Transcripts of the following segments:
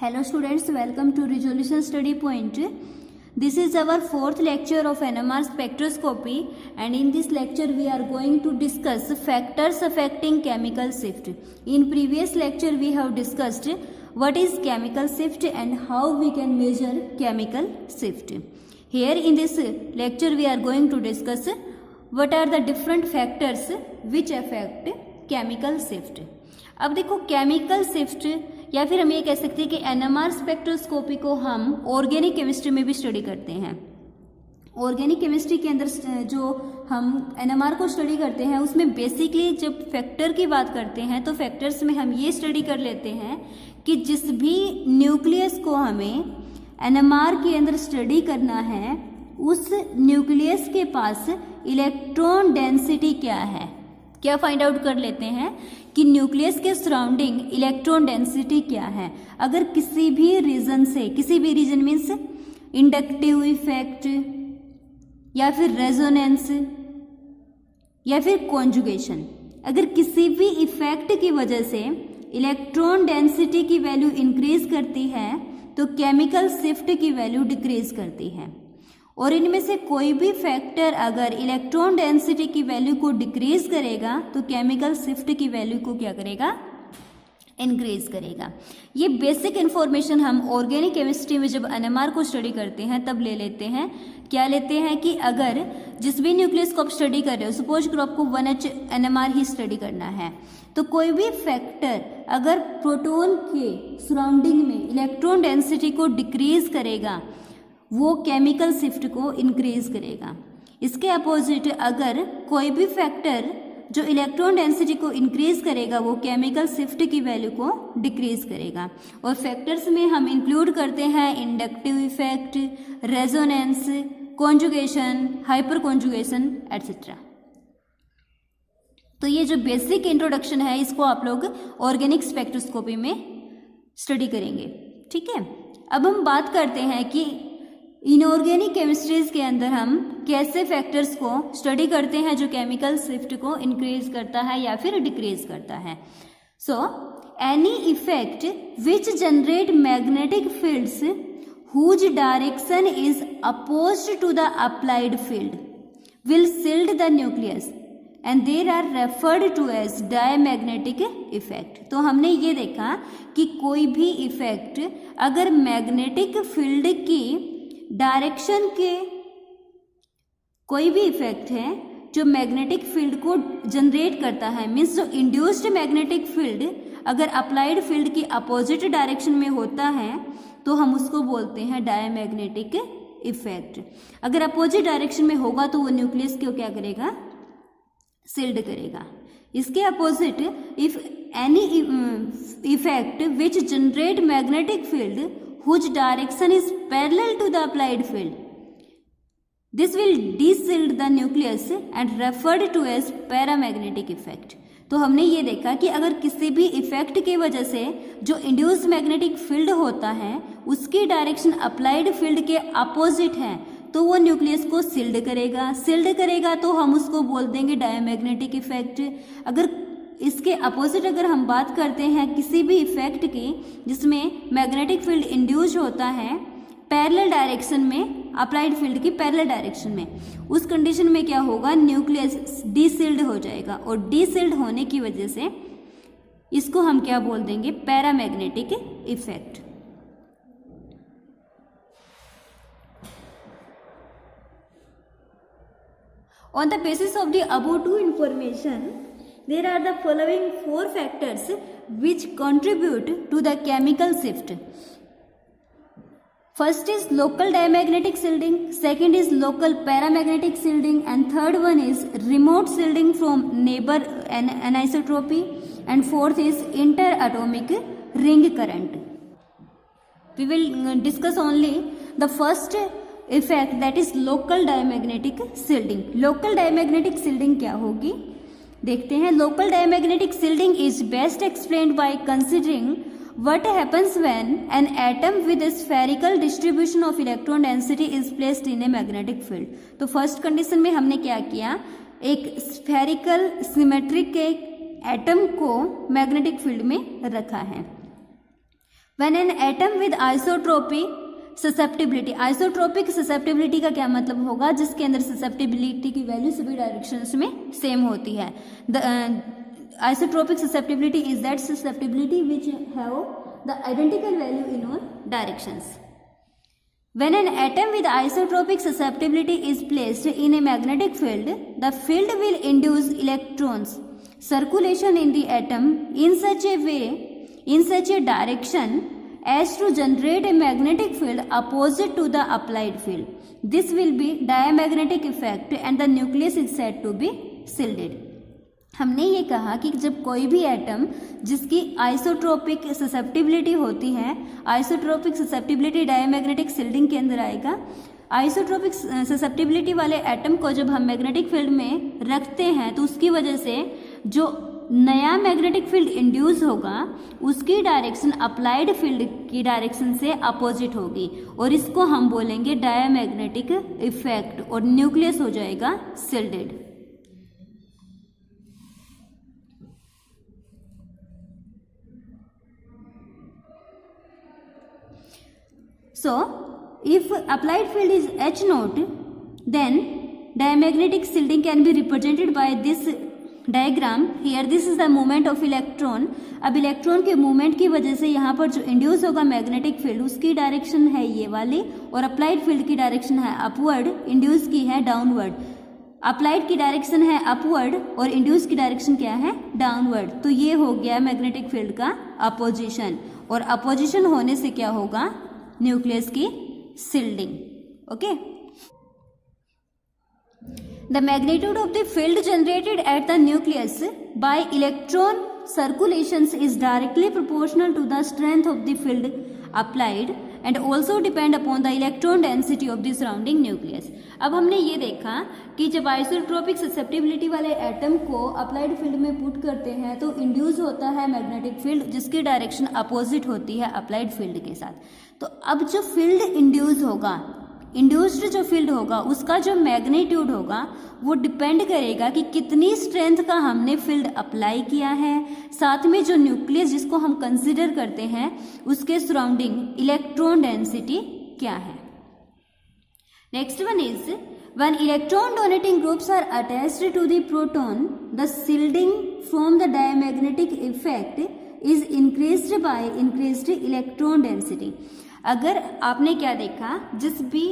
Hello students, welcome to Resolution Study Point. This is our fourth lecture of NMR spectroscopy, and in this lecture we are going to discuss factors affecting chemical shift. In previous lecture we have discussed what is chemical shift and how we can measure chemical shift. Here in this lecture we are going to discuss what are the different factors which affect chemical shift. अब देखो chemical shift या फिर हम ये कह सकते हैं कि एनएमआर स्पेक्ट्रोस्कोपी को हम ऑर्गेनिक केमिस्ट्री में भी स्टडी करते हैं। ऑर्गेनिक केमिस्ट्री के अंदर जो हम एनएमआर को स्टडी करते हैं उसमें बेसिकली जब फैक्टर की बात करते हैं तो फैक्टर्स में हम ये स्टडी कर लेते हैं कि जिस भी न्यूक्लियस को हमें एनएमआर के अंदर स्टडी करना है उस न्यूक्लियस के पास इलेक्ट्रॉन डेंसिटी क्या है, क्या फाइंड आउट कर लेते हैं कि न्यूक्लियस के सराउंडिंग इलेक्ट्रॉन डेंसिटी क्या है। अगर किसी भी रीजन से, किसी भी रीजन मीन्स इंडक्टिव इफेक्ट या फिर रेजोनेंस या फिर कॉन्जुगेशन, अगर किसी भी इफेक्ट की वजह से इलेक्ट्रॉन डेंसिटी की वैल्यू इंक्रीज करती है तो केमिकल शिफ्ट की वैल्यू डिक्रीज करती है। और इनमें से कोई भी फैक्टर अगर इलेक्ट्रॉन डेंसिटी की वैल्यू को डिक्रीज करेगा तो केमिकल शिफ्ट की वैल्यू को क्या करेगा, इंक्रीज करेगा। ये बेसिक इन्फॉर्मेशन हम ऑर्गेनिक केमिस्ट्री में जब एनएमआर को स्टडी करते हैं तब ले लेते हैं। क्या लेते हैं कि अगर जिस भी न्यूक्लियस को आप स्टडी कर रहे हो, सपोज करो आपको 1H एनएमआर ही स्टडी करना है, तो कोई भी फैक्टर अगर प्रोटॉन के सराउंडिंग में इलेक्ट्रॉन डेंसिटी को डिक्रीज करेगा वो केमिकल शिफ्ट को इंक्रीज करेगा। इसके अपोजिट अगर कोई भी फैक्टर जो इलेक्ट्रॉन डेंसिटी को इंक्रीज करेगा वो केमिकल शिफ्ट की वैल्यू को डिक्रीज करेगा। और फैक्टर्स में हम इंक्लूड करते हैं inductive effect, resonance, conjugation, hyper conjugation etcetera. तो ये जो बेसिक इंट्रोडक्शन है इसको आप लोग ऑर्गेनिक स्पेक्ट्रोस्कोपी में स्टडी करेंगे, ठीक है। अब हम बात करते हैं कि इनऑर्गेनिक केमिस्ट्रीज के अंदर हम कैसे फैक्टर्स को स्टडी करते हैं जो केमिकल शिफ्ट को इंक्रीज करता है या फिर डिक्रीज करता है। So any effect which generate magnetic fields whose direction is opposed to the applied field will shield the nucleus and there are referred to as diamagnetic effect. तो हमने ये देखा कि कोई भी इफेक्ट अगर मैग्नेटिक फील्ड की डायरेक्शन के, कोई भी इफेक्ट है जो मैग्नेटिक फील्ड को जनरेट करता है, मीन्स जो इंड्यूस्ड मैग्नेटिक फील्ड अगर अप्लाइड फील्ड की अपोजिट डायरेक्शन में होता है तो हम उसको बोलते हैं डायमैग्नेटिक इफेक्ट। अगर अपोजिट डायरेक्शन में होगा तो वो न्यूक्लियस को क्या करेगा, शिल्ड करेगा। इसके opposite if any effect which generate magnetic field whose direction is parallel to the applied field, this will de-shield the nucleus and referred to as paramagnetic effect। तो हमने ये देखा कि अगर किसी भी इफेक्ट की वजह से जो इंड्यूस मैग्नेटिक फील्ड होता है उसकी डायरेक्शन अप्लाइड फील्ड के अपोजिट है तो वो न्यूक्लियस को शिल्ड करेगा। शिल्ड करेगा तो हम उसको बोल देंगे डायमैग्नेटिक इफेक्ट। अगर इसके अपोजिट अगर हम बात करते हैं किसी भी इफेक्ट की जिसमें मैग्नेटिक फील्ड इंड्यूस होता है पैरेलल डायरेक्शन में, अप्लाइड फील्ड की पैरेलल डायरेक्शन में, उस कंडीशन में क्या होगा, न्यूक्लियस डीशिल्ड हो जाएगा। और डीशिल्ड होने की वजह से इसको हम क्या बोल देंगे, paramagnetic effect. On the basis of the above two information there are the following 4 factors which contribute to the chemical shift. First is local diamagnetic shielding, second is local paramagnetic shielding, and third one is remote shielding from neighbor anisotropy, and fourth is interatomic ring current. We will discuss only the first effect, that is local diamagnetic shielding. Local diamagnetic shielding क्या होगी देखते हैं। Local diamagnetic shielding is best explained by considering what happens when an atom with spherical distribution of electron density is placed in a magnetic field. तो first condition में हमने क्या किया, एक स्फेरिकल सिमेट्रिक के एटम को मैग्नेटिक फील्ड में रखा है। When an atom with isotropic susceptibility, isotropic susceptibility का क्या मतलब होगा, जिसके अंदर ससेप्टिबिलिटी की वैल्यू सभी डायरेक्शंस में सेम होती है। Isotropic susceptibility is that susceptibility which have the identical value in all directions. When an atom with isotropic susceptibility is placed in a magnetic field, the field will induce electrons circulation in the atom in such a way, in such a direction as to generate a magnetic field opposite to the applied field. This will be diamagnetic effect and the nucleus is said to be shielded. हमने ये कहा कि जब कोई भी atom जिसकी isotropic susceptibility होती है, आइसोट्रोपिक ससेप्टिबिलिटी डायमैग्नेटिक शील्डिंग के अंदर आएगा। आइसोट्रोपिक ससेप्टिबिलिटी वाले एटम को जब हम मैग्नेटिक फील्ड में रखते हैं तो उसकी वजह से जो नया मैग्नेटिक फील्ड इंड्यूस होगा उसकी डायरेक्शन अप्लाइड फील्ड की डायरेक्शन से अपोजिट होगी और इसको हम बोलेंगे डायमैग्नेटिक इफेक्ट और न्यूक्लियस हो जाएगा shielded. So, if applied field is H naught, then diamagnetic shielding can be represented by this diagram. Here this is the movement of electron. अब इलेक्ट्रॉन के मूवमेंट की वजह से यहाँ पर जो इंड्यूस होगा मैग्नेटिक फील्ड उसकी डायरेक्शन है ये वाली और अप्लाइड फील्ड की डायरेक्शन है अपवर्ड, इंड्यूस की है डाउनवर्ड। अप्लाइड की डायरेक्शन है अपवर्ड और इंड्यूस की डायरेक्शन क्या है डाउनवर्ड। तो ये हो गया मैग्नेटिक फील्ड का अपोजिशन और अपोजिशन होने से क्या होगा न्यूक्लियस की shielding. Okay, the magnitude of the field generated at the nucleus by electron circulations is directly proportional to the strength of the field applied and also depend upon the electron density of the surrounding nucleus. अब हमने ये देखा कि जब isotropic susceptibility वाले atom को applied field में put करते हैं तो इंड्यूस होता है मैग्नेटिक फील्ड जिसकी डायरेक्शन अपोजिट होती है अप्लाइड फील्ड के साथ। तो अब जो फील्ड इंड्यूस होगा, इंड्यूस्ड जो फील्ड होगा उसका जो मैग्नीट्यूड होगा वो डिपेंड करेगा कि कितनी स्ट्रेंथ का हमने फील्ड अप्लाई किया है, साथ में जो न्यूक्लियस जिसको हम कंसिडर करते हैं उसके सराउंडिंग इलेक्ट्रॉन डेंसिटी क्या है। Next one is when electron donating groups are attached to the proton, the shielding from the diamagnetic effect is increased by increased electron density। अगर आपने क्या देखा, जिस भी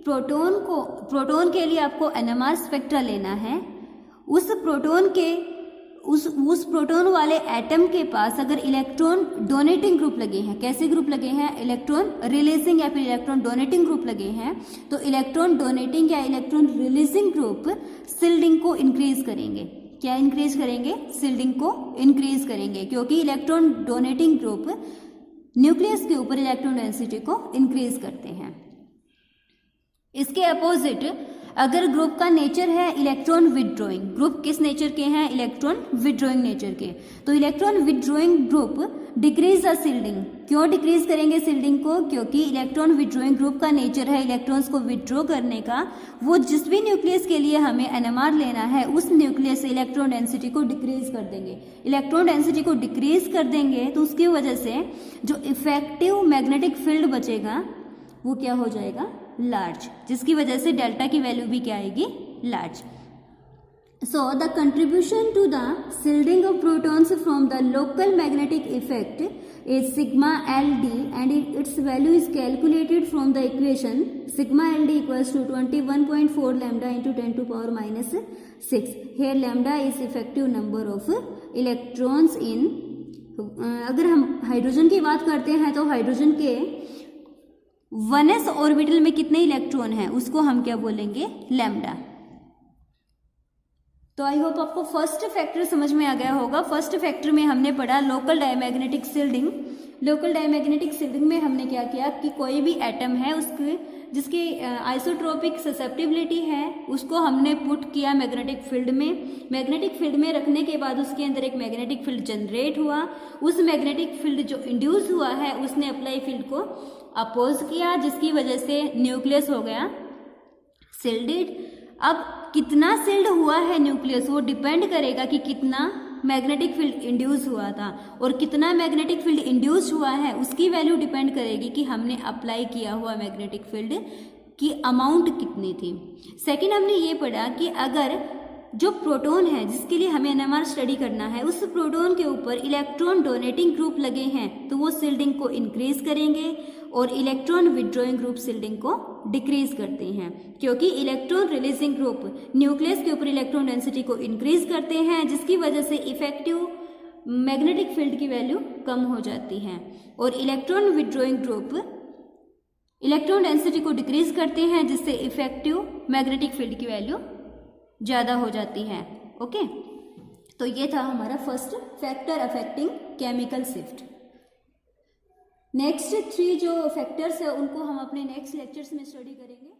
प्रोटॉन के लिए आपको एनएमआर स्पेक्ट्रा लेना है, उस प्रोटॉन वाले एटम के पास अगर इलेक्ट्रॉन डोनेटिंग ग्रुप लगे हैं, कैसे ग्रुप लगे हैं, इलेक्ट्रॉन रिलीजिंग या फिर इलेक्ट्रॉन डोनेटिंग ग्रुप लगे हैं, तो इलेक्ट्रॉन डोनेटिंग या इलेक्ट्रॉन रिलीजिंग ग्रुप शील्डिंग को इंक्रीज करेंगे। क्या इंक्रीज करेंगे? शील्डिंग को इंक्रीज करेंगे, क्योंकि इलेक्ट्रॉन डोनेटिंग ग्रुप न्यूक्लियस के ऊपर इलेक्ट्रॉन डेंसिटी को इंक्रीज करते हैं। इसके अपोजिट अगर ग्रुप का नेचर है इलेक्ट्रॉन विदड्रॉइंग, ग्रुप किस नेचर के हैं? इलेक्ट्रॉन विदड्रॉइंग नेचर के, तो electron withdrawing group decrease the shielding. क्यों डिक्रीज करेंगे शील्डिंग को? क्योंकि इलेक्ट्रॉन विदड्रॉइंग ग्रुप का नेचर है इलेक्ट्रॉन्स को विदड्रॉ करने का। वो जिस भी न्यूक्लियस के लिए हमें एनएमआर लेना है उस न्यूक्लियस से इलेक्ट्रॉन डेंसिटी को डिक्रीज कर देंगे। इलेक्ट्रॉन डेंसिटी को डिक्रीज कर देंगे तो उसकी वजह से जो इफेक्टिव मैग्नेटिक फील्ड बचेगा वो क्या हो जाएगा? लार्ज, जिसकी वजह से डेल्टा की वैल्यू भी क्या आएगी? Large. So the contribution to the shielding of protons from the local magnetic effect is sigma LD and its value is calculated from the equation sigma LD equals to 21.4 lambda into 10 to power minus 6. Here lambda is effective number of electrons in अगर हम hydrogen की बात करते हैं तो hydrogen के 1s orbital में कितने इलेक्ट्रॉन हैं उसको हम क्या बोलेंगे? लैम्डा। तो आई होप आपको फर्स्ट फैक्टर समझ में आ गया होगा। फर्स्ट फैक्टर में हमने पढ़ा local diamagnetic shielding. Local diamagnetic shielding में हमने क्या किया कि कोई भी एटम है उसके जिसकी आइसोट्रोपिक ससेप्टिबिलिटी है उसको हमने पुट किया मैग्नेटिक फील्ड में। मैग्नेटिक फील्ड में रखने के बाद उसके अंदर एक मैग्नेटिक फील्ड जनरेट हुआ। उस मैग्नेटिक फील्ड जो इंड्यूस हुआ है उसने अप्लाई फील्ड को अपोज किया, जिसकी वजह से न्यूक्लियस हो गया शील्डेड। अब कितना शील्ड हुआ है न्यूक्लियस वो डिपेंड करेगा कि कितना मैग्नेटिक फील्ड इंड्यूस हुआ था, और कितना मैग्नेटिक फील्ड इंड्यूस हुआ है उसकी वैल्यू डिपेंड करेगी कि हमने अप्लाई किया हुआ मैग्नेटिक फील्ड की अमाउंट कितनी थी। सेकंड हमने ये पढ़ा कि अगर जो प्रोटॉन है जिसके लिए हमें एनएमआर स्टडी करना है, उस प्रोटॉन के ऊपर इलेक्ट्रॉन डोनेटिंग ग्रुप लगे हैं तो वो शिल्डिंग को इंक्रीज करेंगे, और इलेक्ट्रॉन विड्रॉइंग ग्रुप शिल्डिंग को डिक्रीज करते हैं, क्योंकि इलेक्ट्रॉन रिलीजिंग ग्रुप न्यूक्लियस के ऊपर इलेक्ट्रॉन डेंसिटी को इंक्रीज करते हैं, जिसकी वजह से इफेक्टिव मैग्नेटिक फील्ड की वैल्यू कम हो जाती है, और electron withdrawing group electron density को डिक्रीज करते हैं, जिससे इफेक्टिव मैग्नेटिक फील्ड की वैल्यू ज़्यादा हो जाती है। ओके, तो ये था हमारा first factor affecting chemical shift. Next 3 जो फैक्टर्स है उनको हम अपने नेक्स्ट लेक्चर्स में स्टडी करेंगे।